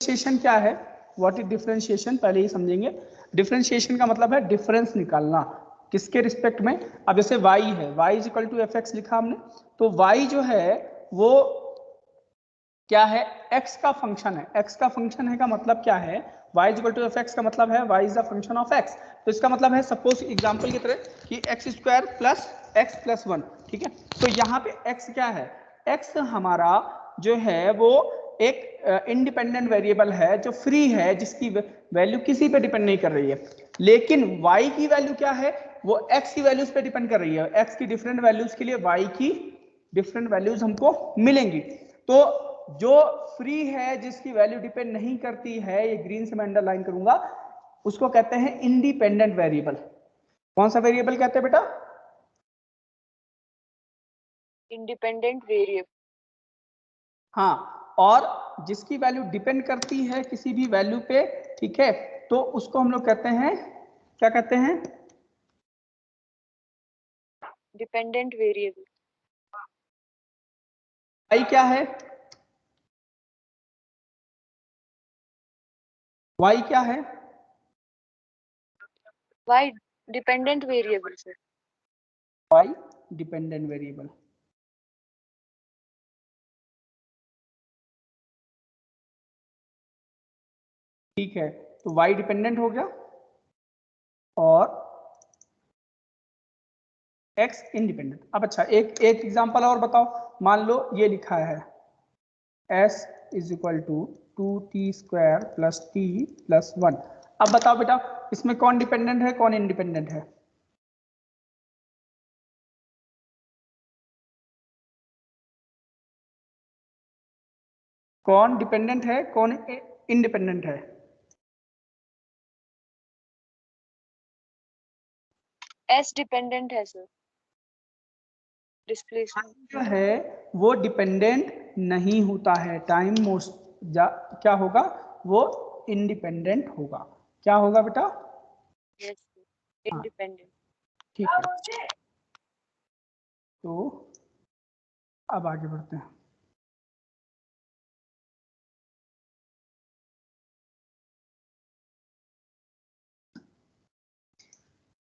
Differentiation क्या है, what is differentiation, पहले ही समझेंगे। डिफरेंशिएशन का मतलब है डिफरेंस निकालना, किसके रिस्पेक्ट में। अब जैसे y है, y is equal to F X लिखा हमने, तो y जो है वो क्या है, x का फंक्शन है। x का फंक्शन है का मतलब क्या है, y is equal to F X का मतलब है y is the function of x। तो इसका मतलब है सपोज एग्जांपल की तरह कि x square plus x plus one, ठीक है। तो यहाँ पे x क्या है, x हमारा जो है वो एक इंडिपेंडेंट वेरिएबल है जो फ्री है, जिसकी वैल्यू किसी पे डिपेंड नहीं कर रही है। लेकिन y की वैल्यू क्या है, वो x की वैल्यूज पे डिपेंड कर रही है। x की डिफरेंट वैल्यूज के लिए y की डिफरेंट वैल्यूज हमको मिलेंगी। तो जो फ्री है, जिसकी वैल्यू डिपेंड नहीं करती है, ये ग्रीन से मैं अंडरलाइन करूंगा, उसको कहते हैं इंडिपेंडेंट वेरिएबल। कौन सा वेरिएबल कहते हैं बेटा, इंडिपेंडेंट वेरिएबल। हाँ, और जिसकी वैल्यू डिपेंड करती है किसी भी वैल्यू पे, ठीक है, तो उसको हम लोग कहते हैं, क्या कहते हैं, डिपेंडेंट वेरिएबल। y क्या है, y क्या है, Y dependent variable sir. y dependent variable. ठीक है, तो y डिपेंडेंट हो गया और x इंडिपेंडेंट। अब अच्छा, एक एग्जांपल और बताओ। मान लो ये लिखा है s is equal to 2t² plus t plus 1। अब बताओ बेटा, इसमें कौन डिपेंडेंट है कौन इंडिपेंडेंट है, कौन डिपेंडेंट है कौन इंडिपेंडेंट है। एस डिपेंडेंट है सर। डिस्प्लेसमेंट जो है वो डिपेंडेंट नहीं होता है, टाइम मोस्ट क्या होगा, वो इंडिपेंडेंट होगा। क्या होगा बेटा, यस हाँ, इंडिपेंडेंट। ठीक है। तो अब आगे बढ़ते हैं।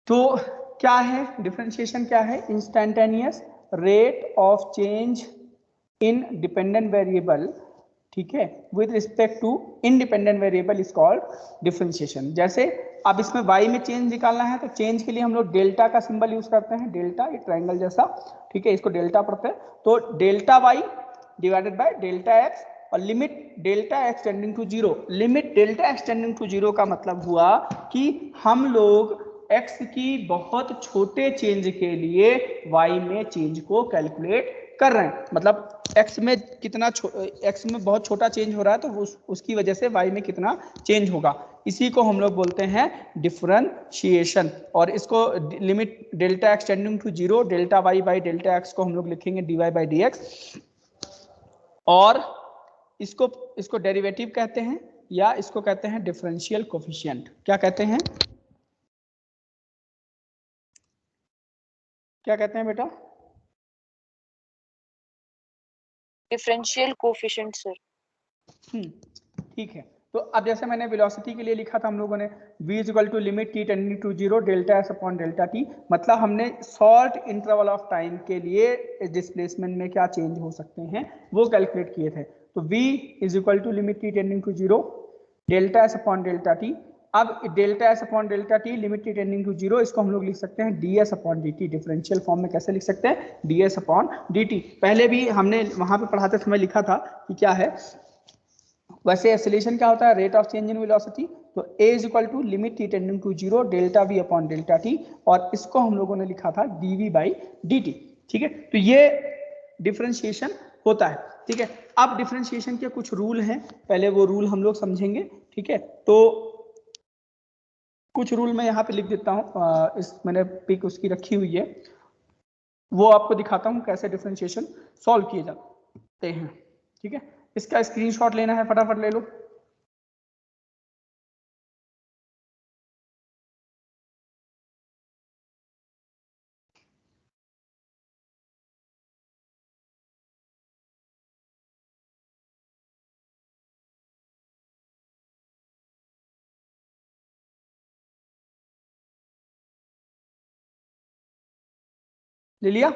तो क्या है डिफरेंशिएशन, क्या है, instantaneous rate of change in dependent variable, ठीक है, with respect to independent variable is called differentiation. जैसे अब इसमें y में चेंज निकालना है, तो चेंज के लिए हम लोग डेल्टा का सिंबल यूज करते हैं, डेल्टा, ये ट्रायंगल जैसा, ठीक है, इसको डेल्टा पढ़ते हैं। तो delta y divided by delta x, और limit delta x tending to zero. Limit delta x tending to zero का मतलब हुआ कि हम लोग x की बहुत छोटे चेंज के लिए y में चेंज को कैलकुलेट कर रहे हैं। मतलब x में कितना x में बहुत छोटा चेंज हो रहा है, तो उसकी वजह से y में कितना चेंज होगा, इसी को हम लोग बोलते हैं डिफरेंशिएशन। और इसको limit delta x tending to zero delta y by delta x को हम लोग लिखेंगे dy बाई dx। और इसको इसको डेरिवेटिव कहते हैं, या इसको कहते हैं डिफरेंशियल कोफिशिएंट। क्या कहते हैं, क्या कहते हैं बेटा, डिफरेंशियल कोफिशिएंट सर। ठीक है। तो अब जैसे मैंने वेलोसिटी के लिए लिखा था हम लोगों ने v is equal to limit t tending to zero delta s upon delta t, मतलब हमने शॉर्ट इंटरवल ऑफ टाइम के लिए डिस्प्लेसमेंट में क्या चेंज हो सकते हैं वो कैलकुलेट किए थे। तो v is equal to limit t tending to zero delta s upon delta t। अब delta s upon delta t limit t tending to zero, इसको हम लोग लिख सकते हैं ds upon dt। Differential form में कैसे लिख सकते हैं, ds अपॉन dt। पहले भी हमने वहां पे पढ़ाते समय लिखा था कि क्या है, वैसे एक्सेलरेशन क्या होता है, rate of change in velocity. तो a is equal to limit t tending to zero delta v upon delta t, और इसको हम लोगों ने लिखा था dv बाई dt। ठीक है, तो ये डिफरेंशिएशन होता है। ठीक है, अब डिफरेंशिएशन के कुछ रूल हैं, पहले वो रूल हम लोग समझेंगे। ठीक है, तो कुछ रूल मैं यहाँ पे लिख देता हूँ, इस मैंने पिक उसकी रखी हुई है, वो आपको दिखाता हूँ कैसे डिफरेंशिएशन सॉल्व किए जाते हैं। ठीक है, इसका स्क्रीनशॉट लेना है, फटाफट ले लो। ले लिया?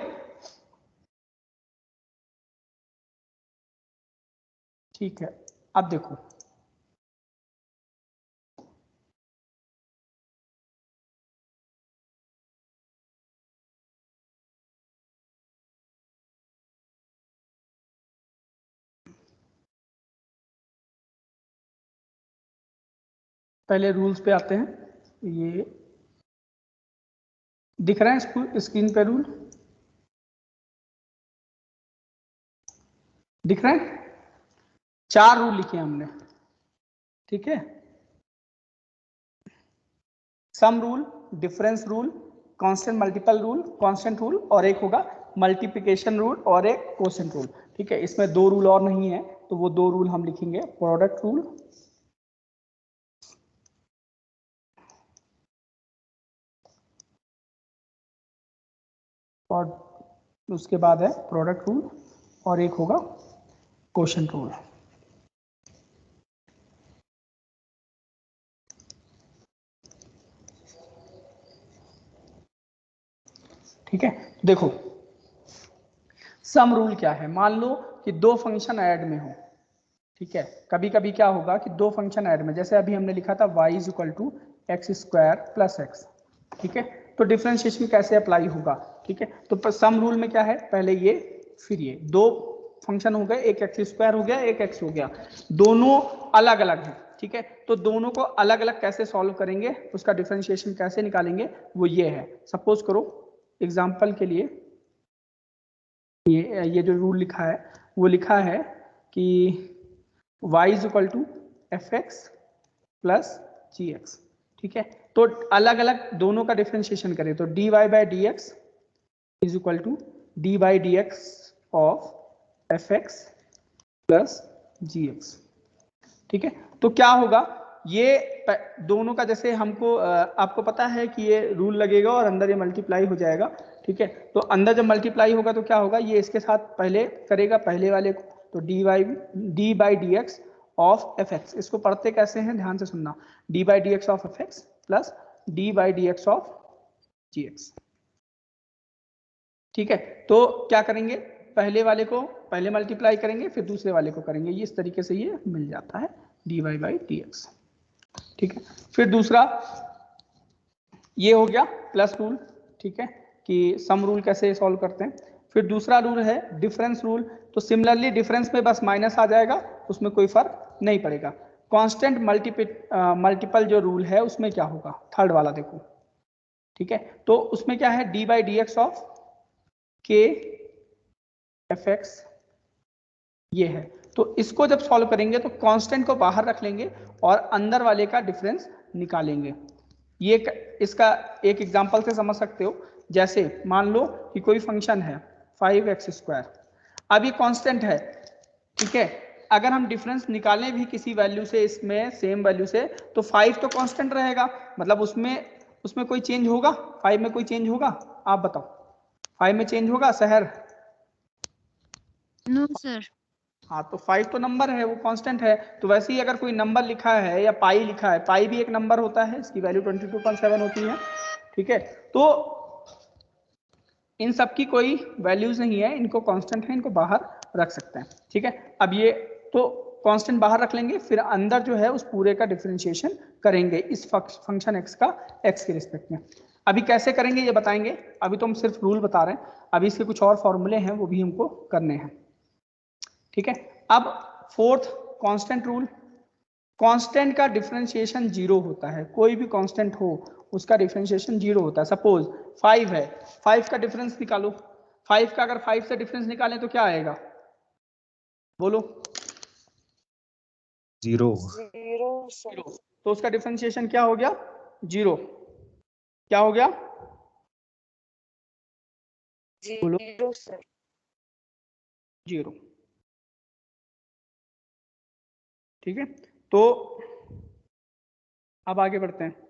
ठीक है, अब देखो पहले रूल्स पे आते हैं। ये दिख रहा है स्क्रीन पे रूल? दिख रहा है? 4 रूल लिखे हमने, ठीक है? Sum rule, difference rule, constant multiple rule, constant rule, और एक होगा मल्टीप्लिकेशन रूल और एक क्वोशिएंट रूल, ठीक है? इसमें 2 रूल और नहीं है, तो वो 2 रूल हम लिखेंगे। प्रोडक्ट रूल और उसके बाद है प्रोडक्ट रूल और एक होगा क्वोशिएंट रूल। ठीक है, देखो सम रूल क्या है। मान लो कि 2 फंक्शन ऐड में हो, ठीक है? कभी कभी क्या होगा कि 2 फंक्शन ऐड में, जैसे अभी हमने लिखा था y equal to X square plus X, ठीक है? तो डिफरेंशिएशन कैसे अप्लाई होगा, ठीक है? तो सम रूल में क्या है, पहले ये फिर ये 2 फंक्शन हो गए, एक एक्स स्क्वायर हो गया, एक एक्स हो गया, दोनों अलग अलग हैं, ठीक है? तो दोनों को अलग अलग कैसे सॉल्व करेंगे, उसका डिफरेंशिएशन कैसे निकालेंगे, वो ये है। सपोज करो एग्जाम्पल के लिए ये जो रूल लिखा है वो लिखा है कि y is equal to F X plus G X, ठीक है? तो अलग अलग दोनों का डिफरेंशिएशन करें तो dy by D X is equal to D by D X of F X plus G X, ठीक है? तो क्या होगा, ये दोनों का जैसे हमको आपको पता है कि ये रूल लगेगा और अंदर ये मल्टीप्लाई हो जाएगा, ठीक है? तो अंदर जब मल्टीप्लाई होगा तो क्या होगा, ये इसके साथ पहले करेगा पहले वाले को, तो D by D X of F X. इसको पढ़ते कैसे हैं, ध्यान से सुनना। D by D X of F X plus D by D X of G X, ठीक है? तो क्या करेंगे, पहले वाले को पहले मल्टीप्लाई करेंगे फिर दूसरे वाले को करेंगे, ये इस तरीके से ये मिल जाता है D Y by D X, ठीक है? फिर दूसरा ये हो गया प्लस रूल, ठीक है? कि सम रूल कैसे सॉल्व करते हैं। फिर दूसरा रूल है डिफरेंस रूल, तो सिमिलरली डिफरेंस में बस माइनस आ जाएगा, उसमें कोई फर्क नहीं पड़ेगा। कांस्टेंट मल्टीपल जो रूल है उसमें क्या होगा, थर्ड वाला देखो, ठीक है? तो उसमें क्या है, D by D X of के एफ एक्स ये है। तो इसको जब सॉल्व करेंगे तो कांस्टेंट को बाहर रख लेंगे और अंदर वाले का डिफरेंस निकालेंगे। ये इसका एक एग्जांपल से समझ सकते हो, जैसे मान लो कि कोई फंक्शन है 5x स्क्वायर, अब ये कांस्टेंट है, ठीक है? अगर हम डिफरेंस निकालें भी किसी वैल्यू से, इसमें सेम वैल्यू से, तो 5 तो कांस्टेंट रहेगा, मतलब उसमें कोई चेंज होगा, 5 में कोई चेंज होगा? आप बताओ, 5 में चेंज होगा शहर? No sir. हाँ, तो 5 तो नंबर है, वो कांस्टेंट है। तो वैसे ही अगर कोई नंबर लिखा है या पाई लिखा है, पाई भी एक नंबर होता है, इसकी वैल्यू 22.7 होती है, ठीक है? तो इन सब की कोई वैल्यूज नहीं है, इनको कांस्टेंट है, इनको बाहर रख सकते हैं, ठीक है? अब ये तो कांस्टेंट बाहर रख लेंगे, फिर अंदर जो है उस पूरे का डिफरेंशिएशन करेंगे इस फंक्शन एक्स का एक्स के रिस्पेक्ट में। अभी कैसे करेंगे ये बताएंगे, अभी तो हम सिर्फ रूल बता रहे हैं, अभी इसके कुछ और फॉर्मूले हैं वो भी हमको करने हैं, ठीक है? अब फोर्थ कांस्टेंट रूल, कांस्टेंट का डिफरेंशिएशन 0 होता है, कोई भी कांस्टेंट हो उसका डिफरेंशिएशन 0 होता है। सपोज 5 है, 5 का डिफरेंस निकालो, 5 का अगर 5 से डिफरेंस निकालें तो क्या आएगा, बोलो? 0। तो उसका डिफरेंशिएशन क्या हो गया, 0। क्या हो गया, बोलो? 0 सर। 0, ठीक है? तो अब आगे बढ़ते हैं।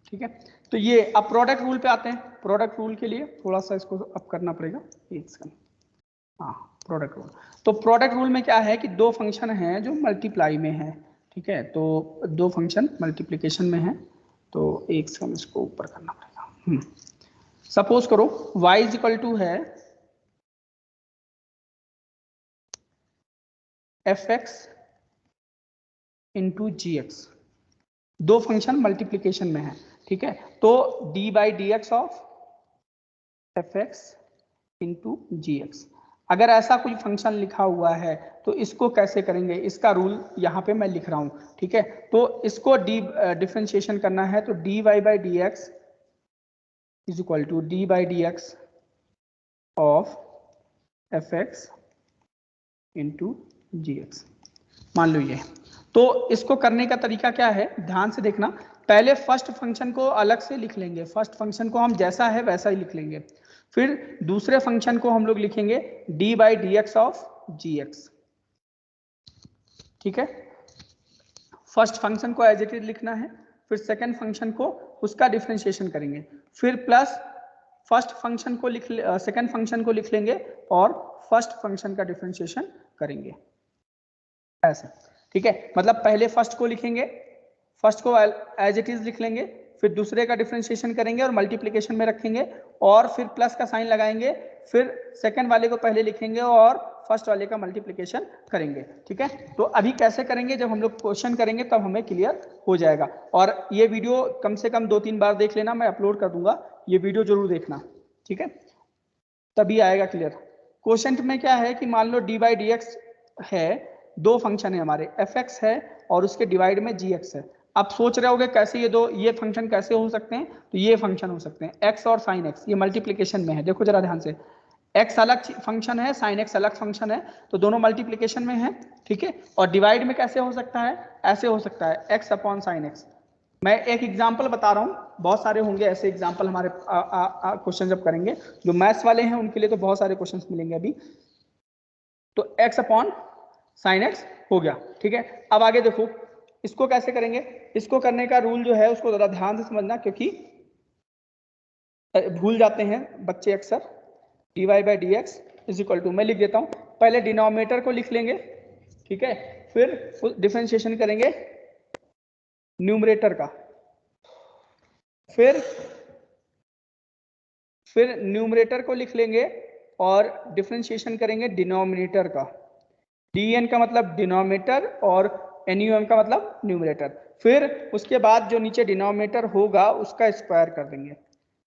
ठीक है, तो ये अब प्रोडक्ट रूल पे आते हैं। प्रोडक्ट रूल के लिए थोड़ा सा इसको अप करना पड़ेगा, एक सेकंड। हाँ, प्रोडक्ट रूल। तो प्रोडक्ट रूल में क्या है कि दो फंक्शन हैं जो मल्टीप्लाई में है, ठीक है, तो दो फंक्शन मल्टीप्लिकेशन में है, तो एक से हम इसको ऊपर करना पड़ेगा। सपोज करो y इज इक्वल टू है fx इंटू जी एक्स, दो फंक्शन मल्टीप्लिकेशन में है, ठीक है, तो d by D X of F X into G X. अगर ऐसा कोई फंक्शन लिखा हुआ है तो इसको कैसे करेंगे, इसका रूल यहाँ पे मैं लिख रहा हूँ, ठीक है। तो इसको डिफरेंशिएशन करना है तो dy by D X is equal to D by D X of F X into G X, मान लो ये। तो इसको करने का तरीका क्या है, ध्यान से देखना। पहले फर्स्ट फंक्शन को अलग से लिख लेंगे, फर्स्ट फंक्शन को हम जैसा है वैसा ही लिख लेंगे, फिर दूसरे फंक्शन को हम लोग लिखेंगे D by D X of G X, ठीक है। फर्स्ट फंक्शन को एज इट इज लिखना है, फिर सेकेंड फंक्शन को उसका डिफरेंशिएशन करेंगे, फिर प्लस फर्स्ट फंक्शन को सेकेंड फंक्शन को लिख लेंगे और फर्स्ट फंक्शन का डिफरेंशिएशन करेंगे, ऐसे, ठीक है। मतलब पहले फर्स्ट को लिखेंगे, फर्स्ट को एज इट इज लिख लेंगे, फिर दूसरे का डिफरेंशिएशन करेंगे और मल्टीप्लिकेशन में रखेंगे और फिर प्लस का साइन लगाएंगे, फिर सेकंड वाले को पहले लिखेंगे और फर्स्ट वाले का मल्टीप्लिकेशन करेंगे, ठीक है। तो अभी कैसे करेंगे, जब हम लोग क्वेश्चन करेंगे तब हमें क्लियर हो जाएगा। और ये वीडियो कम से कम 2-3 बार देख लेना, मैं अपलोड कर दूंगा, ये वीडियो जरूर देखना, ठीक है, तभी आएगा क्लियर। क्वेश्चन में क्या है कि मान लो डी बाई डी एक्स है, दो फंक्शन है हमारे, एफ एक्स है और उसके डिवाइड में जी एक्स है। आप सोच रहे होगे कैसे ये फंक्शन कैसे हो सकते हैं, तो ये फंक्शन हो सकते हैं एक्स और साइन एक्स, ये मल्टीप्लिकेशन में है, देखो जरा ध्यान से, एक्स अलग फंक्शन है, साइन एक्स अलग फंक्शन है, तो दोनों मल्टीप्लिकेशन में है, ठीक है। और डिवाइड में कैसे हो सकता है, ऐसे हो सकता है एक्स अपॉन साइन एक्स। मैं एक एग्जाम्पल बता रहा हूँ, बहुत सारे होंगे ऐसे एग्जाम्पल हमारे क्वेश्चन जब करेंगे, जो मैथ्स वाले हैं उनके लिए तो बहुत सारे क्वेश्चंस मिलेंगे अभी। तो x अपॉन साइन एक्स हो गया, ठीक है। अब आगे देखो इसको कैसे करेंगे, इसको करने का रूल जो है उसको जरा ध्यान से समझना, क्योंकि भूल जाते हैं बच्चे अक्सर। D Y by D X is equal to, मैं लिख देता हूँ, पहले डिनोमिनेटर को लिख लेंगे, ठीक है, फिर डिफरेंशिएशन करेंगे न्यूमरेटर का, फिर न्यूमरेटर को लिख लेंगे और डिफरेंशिएशन करेंगे डिनोमिनेटर का। डी का मतलब डिनोमिनेटर और एन का मतलब न्यूमरेटर, फिर उसके बाद जो नीचे डिनोमिनेटर होगा उसका स्क्वायर कर देंगे,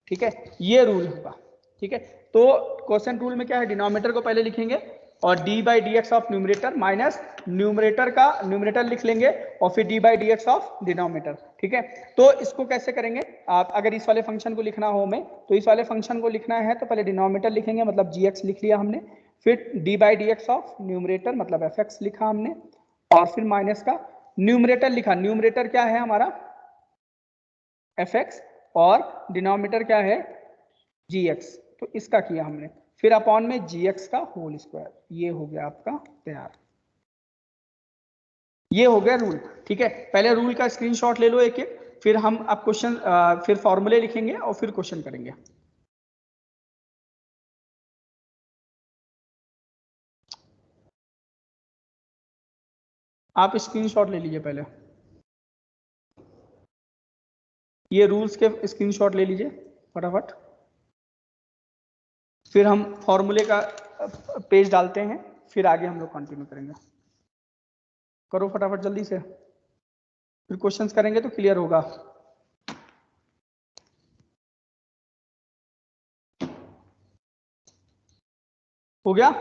ठीक है, ये रूल होगा, ठीक है। तो क्वेश्चन रूल में क्या है, डिनोमिनेटर को पहले लिखेंगे और D by D X of numerator minus numerator का न्यूमरेटर लिख लेंगे और फिर D by D X of denominator, ठीक है। तो इसको कैसे करेंगे, आप अगर इस वाले फंक्शन को लिखना हो हमें, तो इस वाले फंक्शन को लिखना है तो पहले डिनोमिनेटर लिखेंगे, मतलब जी एक्स लिख लिया हमने, फिर D by D X of numerator मतलब एफ एक्स लिखा हमने, और फिर माइनस का न्यूमरेटर लिखा, न्यूमरेटर क्या है हमारा एफ एक्स और डिनोमिनेटर क्या है जी एक्स, तो इसका किया हमने, फिर अपॉन में जी एक्स का होल स्क्वायर, ये हो गया आपका तैयार, ये हो गया रूल, ठीक है। पहले रूल का स्क्रीनशॉट ले लो एक एक, फिर हम अब क्वेश्चन फिर फॉर्मूले लिखेंगे और फिर क्वेश्चन करेंगे। आप स्क्रीनशॉट ले लीजिए पहले, ये रूल्स के स्क्रीनशॉट ले लीजिए फटाफट, फिर हम फॉर्मूले का पेज डालते हैं, फिर आगे हम लोग कंटिन्यू करेंगे। करो फटाफट जल्दी से, फिर क्वेश्चंस करेंगे तो क्लियर होगा। हो गया,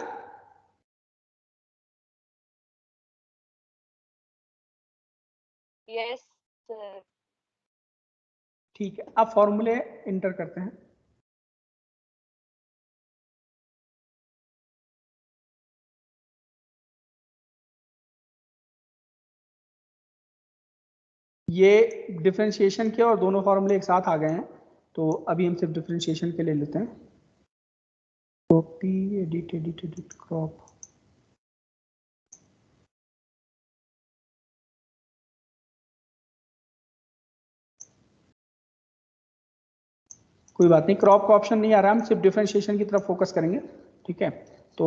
Yes, sir. ठीक है, अब फॉर्मूले इंटर करते हैं। ये डिफरेंशिएशन के और दोनों फॉर्मूले एक साथ आ गए हैं, तो अभी हम सिर्फ डिफरेंशिएशन के ले लेते हैं। Copy edit edit edit crop, कोई बात नहीं, क्रॉप का ऑप्शन नहीं आ रहा, हम सिर्फ डिफरेंशिएशन की तरफ फोकस करेंगे, ठीक है। तो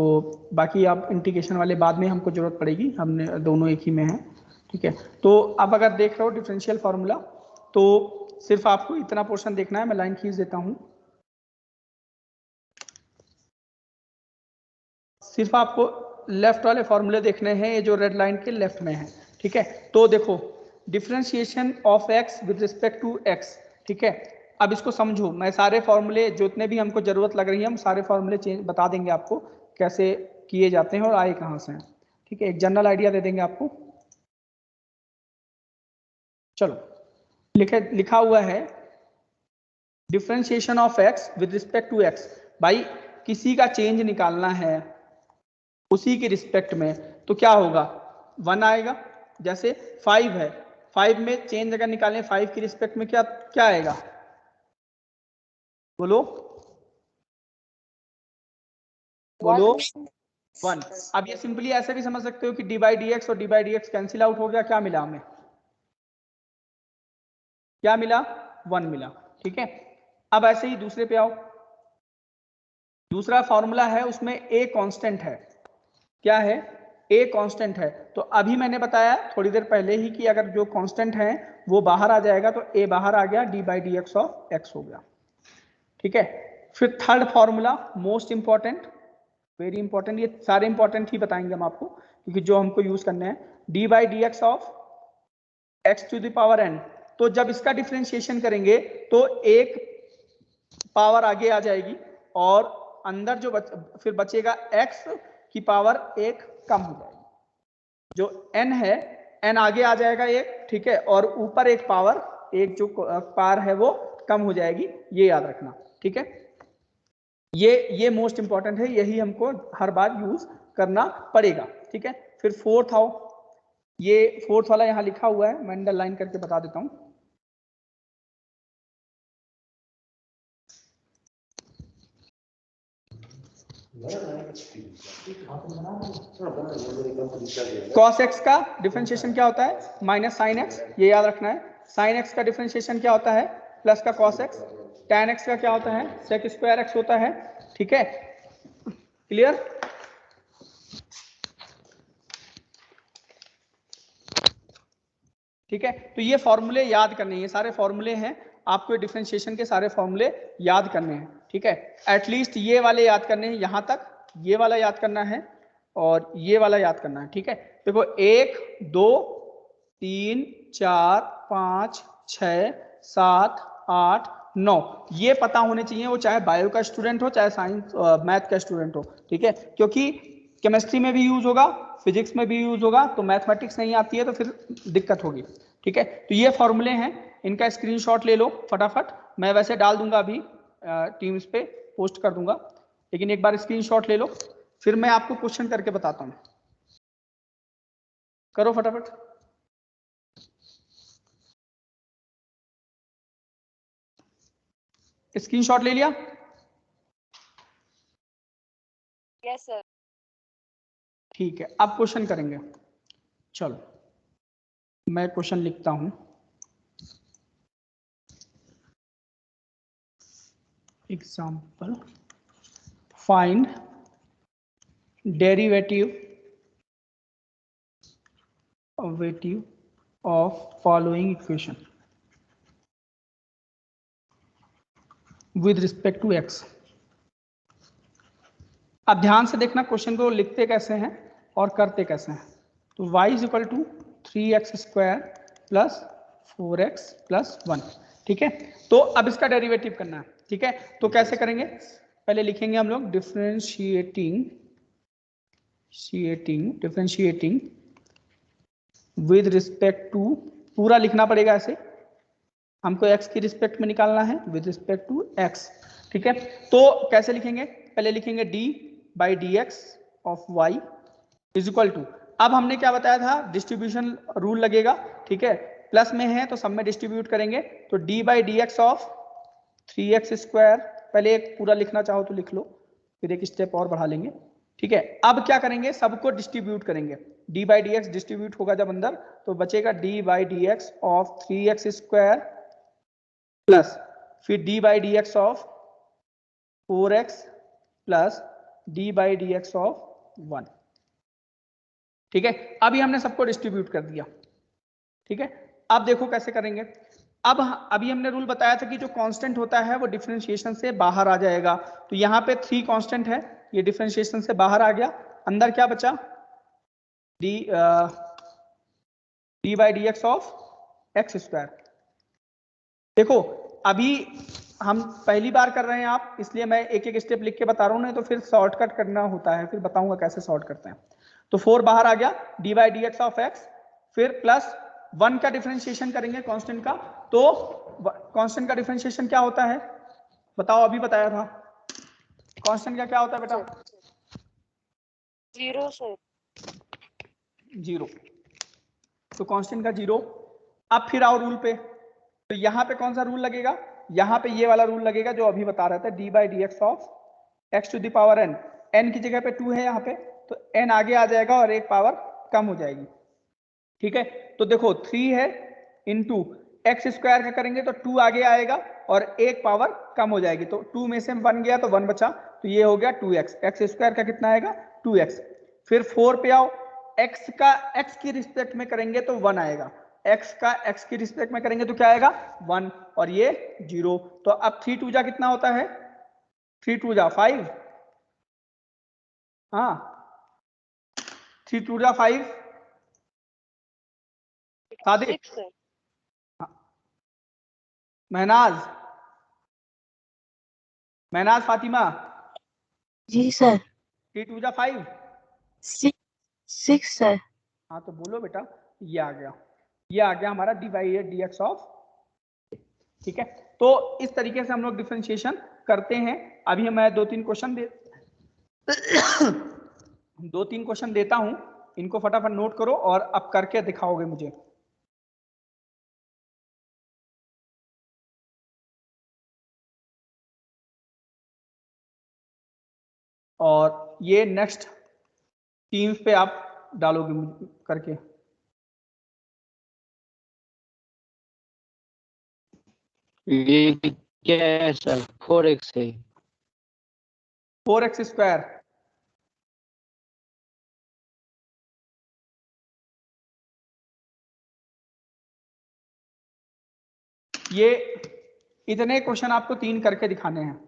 बाकी आप इंटीग्रेशन वाले बाद में हमको जरूरत पड़ेगी, हमने दोनों एक ही में है, ठीक है। तो अब अगर देख रहे हो डिफरेंशियल फार्मूला, तो सिर्फ आपको इतना पोर्शन देखना है। मैं लाइन खींच देता हूं, सिर्फ आपको लेफ्ट वाले फॉर्मूले देखने हैं, ये जो रेड लाइन के लेफ्ट में है, ठीक है। तो देखो differentiation of X with respect to X, ठीक है। अब इसको समझो, मैं सारे फॉर्मूले जितने भी हमको जरूरत लग रही है, हम सारे फॉर्मूले चेंज बता देंगे आपको कैसे किए जाते हैं और आए कहां से हैं, ठीक है। एक जनरल आइडिया दे देंगे आपको। चलो लिखा हुआ है differentiation of X with respect to X. भाई किसी का चेंज निकालना है उसी के रिस्पेक्ट में, तो क्या होगा, 1 आएगा। जैसे 5 है, 5 में चेंज अगर निकालें 5 के रिस्पेक्ट में क्या क्या आएगा, बोलो बोलो, 1। अब ये सिंपली ऐसे भी समझ सकते हो कि डी बाई डी एक्स और D by D x cancel out हो गया, क्या मिला हमें, क्या मिला, 1 मिला, ठीक है। अब ऐसे ही दूसरे पे आओ, दूसरा फॉर्मूला है, उसमें ए कांस्टेंट है, क्या है, ए कांस्टेंट है। तो अभी मैंने बताया थोड़ी देर पहले ही कि अगर जो कांस्टेंट है वो बाहर आ जाएगा तो ए बाहर आ गया, D by D X of x हो गया, ठीक है। फिर third formula most important, very important, ये सारे इंपॉर्टेंट ही बताएंगे हम आपको क्योंकि जो हमको यूज करने हैं, D by D X of X to the power N. तो जब इसका डिफरेंशिएशन करेंगे तो एक पावर आगे आ जाएगी और अंदर जो फिर बचेगा x की पावर एक कम हो जाएगी, जो n है n आगे आ जाएगा एक, ठीक है, और ऊपर एक पावर, एक जो पावर है वो कम हो जाएगी, ये याद रखना, ठीक है। ये मोस्ट इंपॉर्टेंट है, यही हमको हर बार यूज करना पड़ेगा, ठीक है। फिर फोर्थ आओ, ये फोर्थ वाला यहां लिखा हुआ है, मैं अंडरलाइन करके बता देता हूं। cos x का डिफरेंशिएशन क्या होता है, माइनस साइन एक्स, ये याद रखना है। साइन x का डिफरेंशिएशन क्या होता है, प्लस का cos x। tan x का क्या होता है, sec स्क्वायर x होता है, ठीक है, क्लियर। ठीक है, तो ये फॉर्मूले याद करने हैं, ये सारे फॉर्मूले हैं, आपको डिफरेंशिएशन के सारे फॉर्मूले याद करने हैं, ठीक है। एटलीस्ट ये वाले याद करने हैं, यहां तक ये वाला याद करना है और ये वाला याद करना है, ठीक है। देखो 1 2 3 4 5 6 7 8 9, ये पता होने चाहिए, वो चाहे बायो का स्टूडेंट हो चाहे साइंस मैथ का स्टूडेंट हो, ठीक है। क्योंकि केमिस्ट्री में भी यूज होगा, फिजिक्स में भी यूज होगा, तो मैथमेटिक्स नहीं आती है तो फिर दिक्कत होगी, ठीक है। तो ये फॉर्मूले हैं, इनका स्क्रीनशॉट ले लो फटाफट, मैं वैसे डाल दूंगा अभी टीम्स पे पोस्ट कर दूंगा, लेकिन एक बार स्क्रीनशॉट ले लो, फिर मैं आपको क्वेश्चन करके बताता हूं, करो फटाफट। स्क्रीनशॉट ले लिया, यस सर। ठीक है। अब क्वेश्चन करेंगे, चलो मैं क्वेश्चन लिखता हूं। Example, find derivative of following equation with respect to X. अब ध्यान से देखना क्वेश्चन को लिखते कैसे हैं और करते कैसे हैं। तो y is equal to 3x square plus 4x plus 1, ठीक है। तो अब इसका डेरिवेटिव करना है, ठीक है। तो कैसे करेंगे, पहले लिखेंगे हम लोग डिफरेंशिएटिंग विद रिस्पेक्ट टू, पूरा लिखना पड़ेगा ऐसे, हमको x की रिस्पेक्ट में निकालना है, विद रिस्पेक्ट टू x, ठीक है। तो कैसे लिखेंगे, पहले लिखेंगे d by D X of Y is equal to, अब हमने क्या बताया था, डिस्ट्रीब्यूशन रूल लगेगा, ठीक है। प्लस में है तो सब में डिस्ट्रीब्यूट करेंगे, तो d by D X of 3x square, पहले एक पूरा लिखना चाहो तो लिख लो, फिर एक स्टेप और बढ़ा लेंगे, ठीक है। अब क्या करेंगे, सबको डिस्ट्रीब्यूट करेंगे, d by D x distribute होगा जब अंदर, तो बचेगा d by D X of 3x square plus फिर d by D X of 4x plus D by D X of 1। ठीक है, अभी हमने सबको डिस्ट्रीब्यूट कर दिया। ठीक है, अब देखो कैसे करेंगे। अब अभी हमने रूल बताया था कि जो कांस्टेंट होता है वो डिफरेंशिएशन से बाहर आ जाएगा। तो यहाँ पे 3 कांस्टेंट है, ये डिफरेंशिएशन से बाहर आ गया। अंदर क्या बचा, D by D X of x square. देखो अभी हम पहली बार कर रहे हैं आप, इसलिए मैं एक एक स्टेप लिख के बता रहा हूँ, नहीं तो फिर शॉर्टकट करना होता है, फिर बताऊंगा कैसे शॉर्ट करते हैं। तो 4 बाहर आ गया, D by D X of x, फिर प्लस 1 का डिफरेंशिएशन करेंगे कांस्टेंट का। तो कांस्टेंट का डिफरेंशिएशन क्या होता है बताओ, अभी बताया था कांस्टेंट का क्या होता है बेटा? 0 सर। 0। तो कांस्टेंट का 0। अब फिर आओ रूल पे, तो यहाँ पे कौन सा रूल लगेगा? यहाँ पे ये वाला रूल लगेगा जो अभी बता रहा था, D by D X of X to the power N. N की जगह पे 2 है यहाँ पे, तो एन आगे आ जाएगा और एक पावर कम हो जाएगी। ठीक है, तो देखो 3 है इंटू एक्स स्क्वायर का करेंगे तो 2 आगे आएगा और एक पावर कम हो जाएगी, तो 2 में से 1 गया तो 1 बचा, तो ये हो गया 2x। एक्स स्क्वायर का कितना आएगा? 2x। फिर 4 पे आओ, x का x की रिस्पेक्ट में करेंगे तो 1 आएगा, x का x की रिस्पेक्ट में करेंगे तो क्या आएगा? 1, और ये 0। तो अब 3 2 जा कितना होता है? 3 2 जा 5। हाँ, 3 2 जा 5। सादिक, 6 सर। महनाज, महनाज फातिमा, जी सर। 3 2 जा 5। 6 सर। हाँ तो बोलो बेटा, ये आ गया, ये आ गया हमारा D by D X of. ठीक है, तो इस तरीके से हम लोग डिफरेंशिएशन करते हैं। अभी मैं 2-3 क्वेश्चन 2-3 क्वेश्चन देता हूं, इनको फटाफट नोट करो और अब करके दिखाओगे मुझे। और ये नेक्स्ट टीम्स पे आप डालोगे करके। ये क्या है सर? 4x है। 4x square. ये इतने क्वेश्चन आपको 3 करके दिखाने हैं।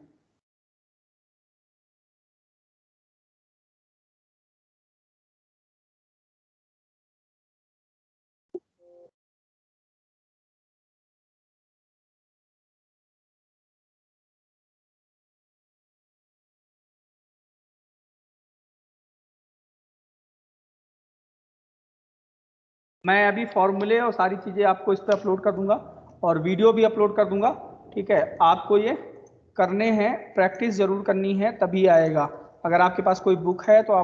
मैं अभी फॉर्मूले और सारी चीजें आपको इस पर अपलोड कर दूंगा और वीडियो भी अपलोड कर दूंगा। ठीक है, आपको ये करने हैं, प्रैक्टिस जरूर करनी है तभी आएगा। अगर आपके पास कोई बुक है तो आप